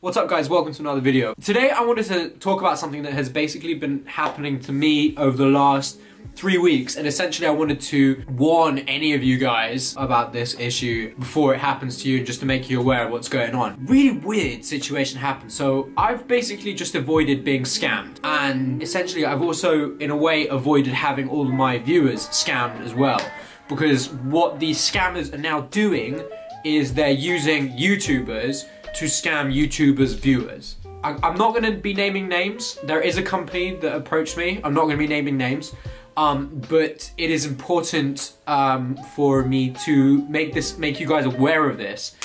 What's up guys, welcome to another video. Today I wanted to talk about something that has basically been happening to me over the last 3 weeks, and essentially I wanted to warn any of you guys about this issue before it happens to you, just to make you aware of what's going on. Really weird situation happened. So I've basically just avoided being scammed, and essentially I've also in a way avoided having all of my viewers scammed as well, because what these scammers are now doing is they're using YouTubers to scam YouTubers' viewers. I'm not going to be naming names. There is a company that approached me. I'm not going to be naming names, but it is important for me to make you guys aware of this,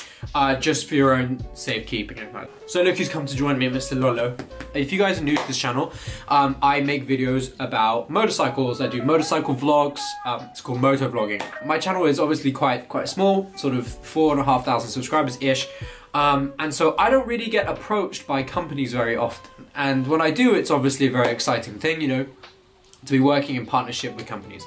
just for your own safekeeping. So look who's come to join me, Mr. Lolo. If you guys are new to this channel, I make videos about motorcycles. I do motorcycle vlogs. It's called moto vlogging. My channel is obviously quite small, sort of 4,500 subscribers-ish. And so I don't really get approached by companies very often. And when I do, it's obviously a very exciting thing, you know, to be working in partnership with companies.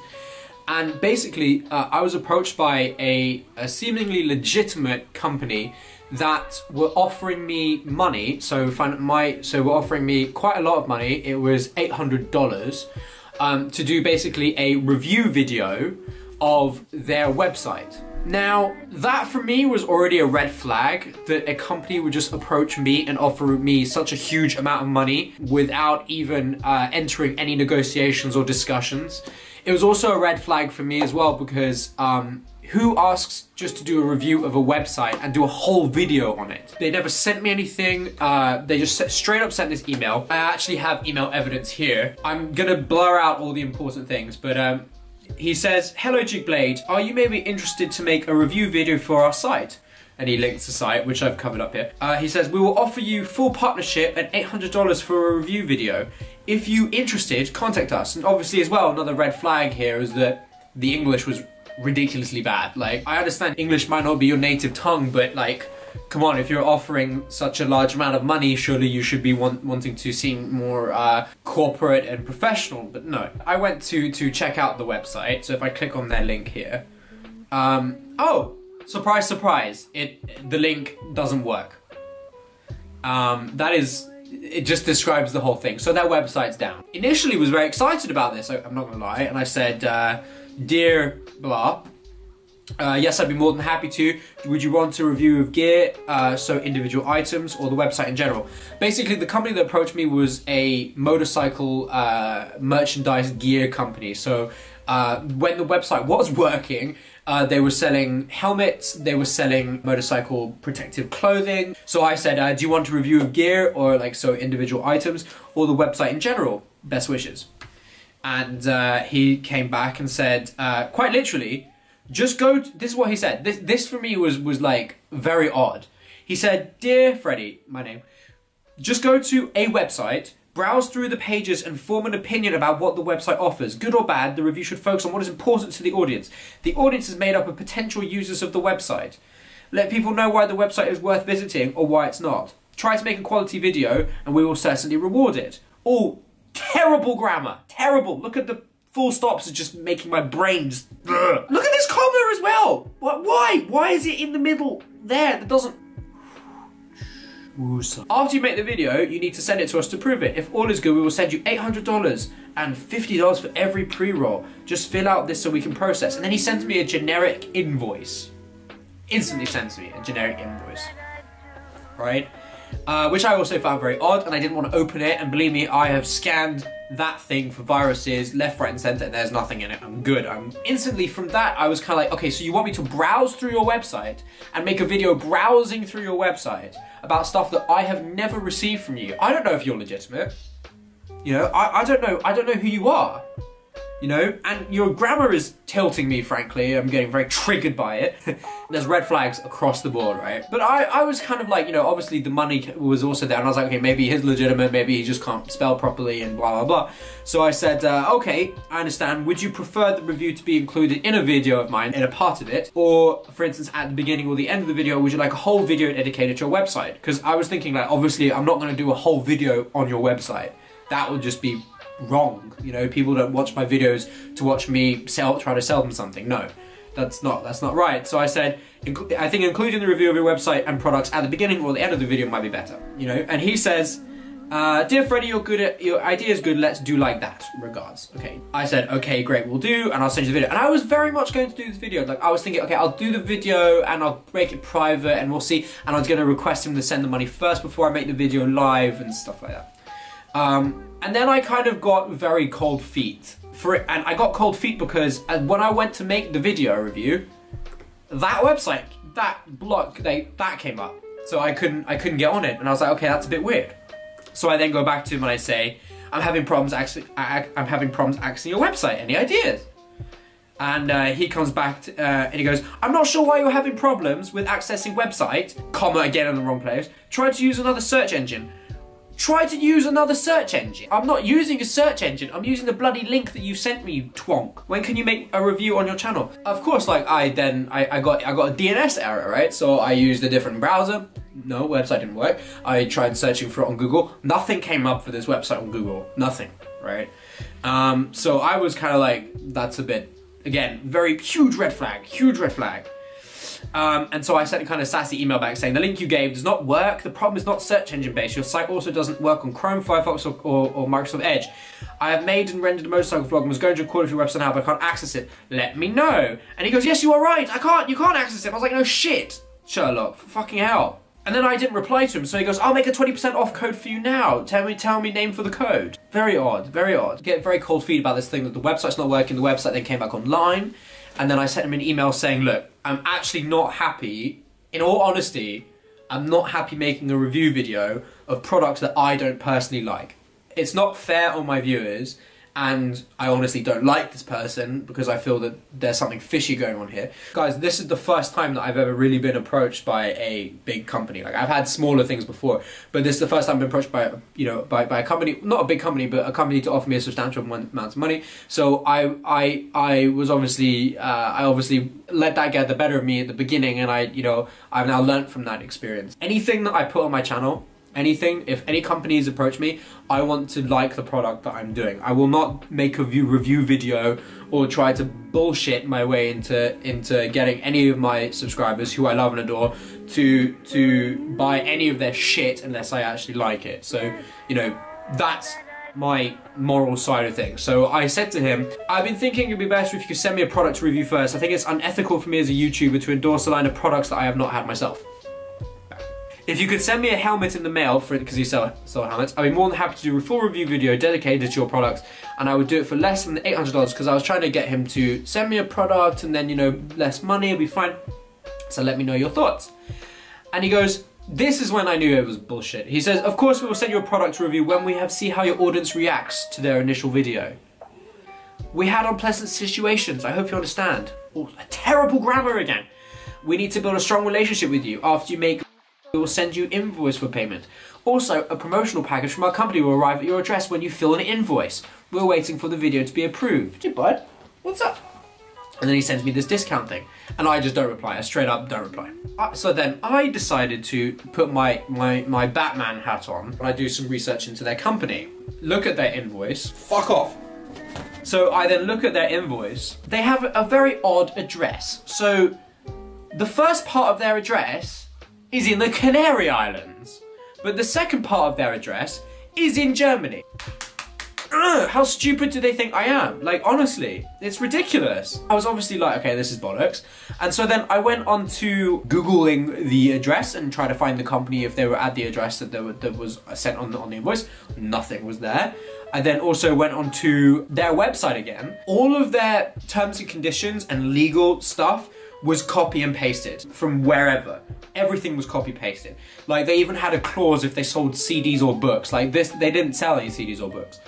And basically, I was approached by a seemingly legitimate company that were offering me money. So were offering me quite a lot of money. It was $800 to do basically a review video of their website. Now, that for me was already a red flag, that a company would just approach me and offer me such a huge amount of money without even entering any negotiations or discussions. It was also a red flag for me as well, because who asks just to do a review of a website and do a whole video on it? They never sent me anything. They just straight up sent this email. I actually have email evidence here. I'm gonna blur out all the important things, but he says, "Hello GoPro Blade, are you maybe interested to make a review video for our site?" And he links the site, which I've covered up here. He says, "We will offer you full partnership and $800 for a review video. If you interested, contact us." And obviously as well, another red flag here is that the English was ridiculously bad. Like, I understand English might not be your native tongue, but like, come on, if you're offering such a large amount of money, surely you should be wanting to seem more corporate and professional, but no. I went to check out the website, so if I click on their link here, oh, surprise, surprise, the link doesn't work. It just describes the whole thing, so their website's down. Initially was very excited about this, I'm not gonna lie, and I said, "Dear blah, yes, I'd be more than happy to. Would you want a review of gear, so individual items, or the website in general?" Basically, the company that approached me was a motorcycle merchandise gear company. So when the website was working, they were selling helmets, they were selling motorcycle protective clothing. So I said, "Do you want a review of gear, or like so individual items, or the website in general? Best wishes." And he came back and said, quite literally, "Just go," this is what he said. This for me was like very odd. He said, "Dear Freddie," my name, "just go to a website, browse through the pages and form an opinion about what the website offers. Good or bad, the review should focus on what is important to the audience. The audience is made up of potential users of the website. Let people know why the website is worth visiting or why it's not. Try to make a quality video and we will certainly reward it." Oh, terrible grammar, terrible. Look at the full stops are just making my brain just... Ugh. Look at this comma as well. Why? Why is it in the middle there? That doesn't... After you make the video, you need to send it to us to prove it. If all is good, we will send you $800 and $50 for every pre-roll. Just fill out this so we can process. And then he sends me a generic invoice. Instantly sends me a generic invoice. Right? Which I also found very odd, and I didn't want to open it, and believe me, I have scanned that thing for viruses left, right and center, and there's nothing in it. I'm good. Instantly from that, I was kind of like, okay, so you want me to browse through your website and make a video browsing through your website about stuff that I have never received from you? I don't know if you're legitimate. You know, I don't know who you are. You know, and your grammar is tilting me, frankly. I'm getting very triggered by it. There's red flags across the board, right? But I was kind of like, you know, obviously the money was also there, and I was like, okay, maybe he's legitimate, maybe he just can't spell properly and blah, blah, blah. So I said, okay, I understand. Would you prefer the review to be included in a video of mine, in a part of it? Or, for instance, at the beginning or the end of the video, would you like a whole video dedicated to your website? Because I was thinking, like, obviously, I'm not going to do a whole video on your website. That would just be wrong. You know, people don't watch my videos to watch me try to sell them something. No. That's not right. So I said, I think including the review of your website and products at the beginning or the end of the video might be better, you know? And he says, dear Freddie, your idea is good, let's do like that, regards. Okay, I said, okay, great, we'll do, and I'll send you the video. And I was very much going to do this video, like I was thinking, okay, I'll do the video and I'll make it private and we'll see, and I was gonna request him to send the money first before I make the video live and stuff like that. And then I kind of got very cold feet for it, and I got cold feet because when I went to make the video review, that website, that blog, that came up. So I couldn't get on it, and I was like, okay, that's a bit weird. So I then go back to him and I say, I'm having problems accessing your website. Any ideas? And he comes back and he goes, I'm not sure why you're having problems with accessing website, comma, again in the wrong place. Try to use another search engine. Try to use another search engine. I'm not using a search engine. I'm using the bloody link that you sent me, twonk. When can you make a review on your channel? Of course, like I got a DNS error, right? So I used a different browser. No, website didn't work. I tried searching for it on Google. Nothing came up for this website on Google. Nothing, right? So I was kind of like, that's a bit, again, very huge red flag, huge red flag. And so I sent a kind of sassy email back saying, the link you gave does not work. The problem is not search engine based. Your site also doesn't work on Chrome, Firefox, or Microsoft Edge. I have made and rendered a motorcycle vlog and was going to record it for your website now, but I can't access it. Let me know. And he goes, yes, you are right. You can't access it. I was like, no shit, Sherlock, for fucking hell. And then I didn't reply to him, so he goes, I'll make a 20% off code for you now. Tell me name for the code. Very odd, very odd. Get very cold feet about this thing that the website's not working. The website then came back online. And then I sent him an email saying, look, I'm actually not happy, in all honesty, I'm not happy making a review video of products that I don't personally like. It's not fair on my viewers, and I honestly don't like this person because I feel that there's something fishy going on here. Guys, this is the first time that I've ever really been approached by a big company. Like, I've had smaller things before, but this is the first time I've been approached by, you know, by a company, not a big company, but a company to offer me a substantial amount of money. So I was obviously, I obviously let that get the better of me at the beginning, and I've now learnt from that experience. Anything that I put on my channel, if any companies approach me, I want to like the product that I'm doing. I will not make a review video or try to bullshit my way into getting any of my subscribers, who I love and adore, to buy any of their shit unless I actually like it. So, you know, that's my moral side of things. So I said to him, I've been thinking it'd be better if you could send me a product review first. I think it's unethical for me as a YouTuber to endorse a line of products that I have not had myself. If you could send me a helmet in the mail, because you sell helmets, I'd be more than happy to do a full review video dedicated to your products, and I would do it for less than $800 because I was trying to get him to send me a product and then, you know, less money, it'll be fine. So let me know your thoughts. And he goes, this is when I knew it was bullshit. He says, of course we will send you a product review when we have see how your audience reacts to their initial video. We had unpleasant situations, I hope you understand. Oh, a terrible grammar again. We need to build a strong relationship with you. After you make, we will send you invoice for payment. Also, a promotional package from our company will arrive at your address when you fill an invoice. We're waiting for the video to be approved. Hey bud, what's up? And then he sends me this discount thing, and I just don't reply. I straight up don't reply. So then I decided to put my Batman hat on, and I do some research into their company. Look at their invoice. Fuck off. So I then look at their invoice. They have a very odd address. So the first part of their address is in the Canary Islands, but the second part of their address is in Germany. Ugh, how stupid do they think I am? Like, honestly, it's ridiculous. I was obviously like, okay, this is bollocks. And so then I went on to Googling the address and try to find the company if they were at the address that was sent on the invoice. Nothing was there. I then also went on to their website again. All of their terms and conditions and legal stuff was copy and pasted from wherever. Everything was copy pasted. Like, they even had a clause if they sold CDs or books. Like this, they didn't sell any CDs or books.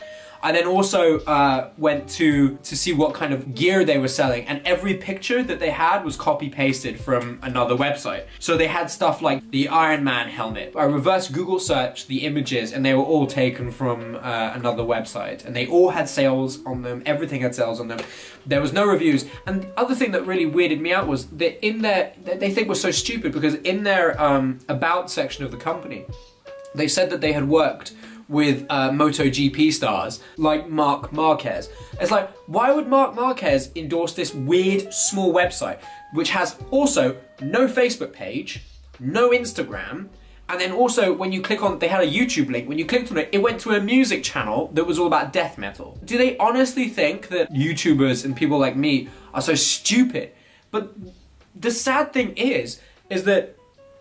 I then also went to see what kind of gear they were selling, and every picture that they had was copy pasted from another website. So they had stuff like the Iron Man helmet. I reverse Google searched the images, and they were all taken from another website, and they all had sales on them. Everything had sales on them. There was no reviews. And the other thing that really weirded me out was that in their, they think was so stupid, because in their about section of the company, they said that they had worked with MotoGP stars like Marc Marquez. It's like, why would Marc Marquez endorse this weird small website which has also no Facebook page, no Instagram, and then also when you click on, they had a YouTube link, when you clicked on it, it went to a music channel that was all about death metal. Do they honestly think that YouTubers and people like me are so stupid? But the sad thing is that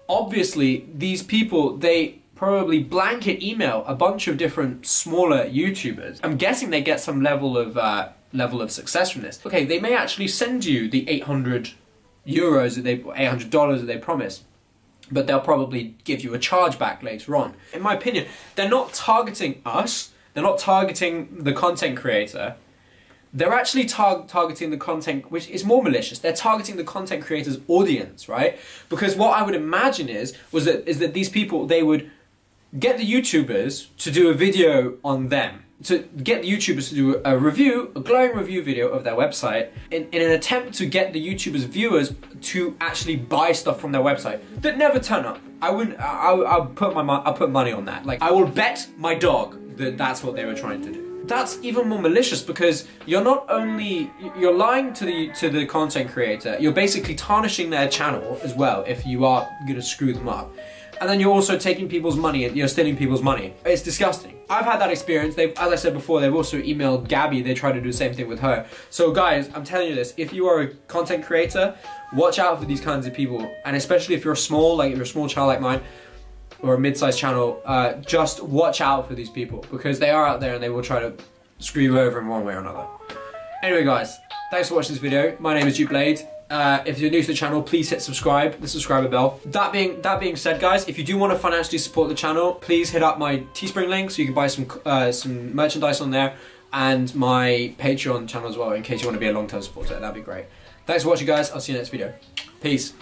obviously these people, they probably blanket email a bunch of different smaller YouTubers. I'm guessing they get some level of success from this. Okay, they may actually send you the 800 euros that they, $800 that they promised, but they'll probably give you a chargeback later on. In my opinion, they're not targeting us, they're not targeting the content creator, they're actually targeting the content, which is more malicious. They're targeting the content creator's audience, right? Because what I would imagine is that these people, they would get the YouTubers to do a video on them, to get the YouTubers to do a review, a glowing review video of their website in an attempt to get the YouTubers' viewers to actually buy stuff from their website that never turn up. I'll put money on that. Like, I will bet my dog that that's what they were trying to do. That's even more malicious because you're not only, you're lying to the content creator, you're basically tarnishing their channel as well if you are gonna screw them up. And then you're also taking people's money and you're stealing people's money. It's disgusting. I've had that experience. As I said before, they've also emailed Gabby. They tried to do the same thing with her. So guys, I'm telling you this, if you are a content creator, watch out for these kinds of people. And especially if you're small, like if you're a small channel like mine, or a mid-sized channel, just watch out for these people because they are out there and they will try to screw you over in one way or another. Anyway guys, thanks for watching this video. My name is RST Blade. If you're new to the channel, please hit subscribe, the subscriber bell. That being said, guys, if you do want to financially support the channel, please hit up my Teespring link so you can buy some merchandise on there, and my Patreon channel as well in case you want to be a long-term supporter. That'd be great. Thanks for watching, guys. I'll see you next video. Peace.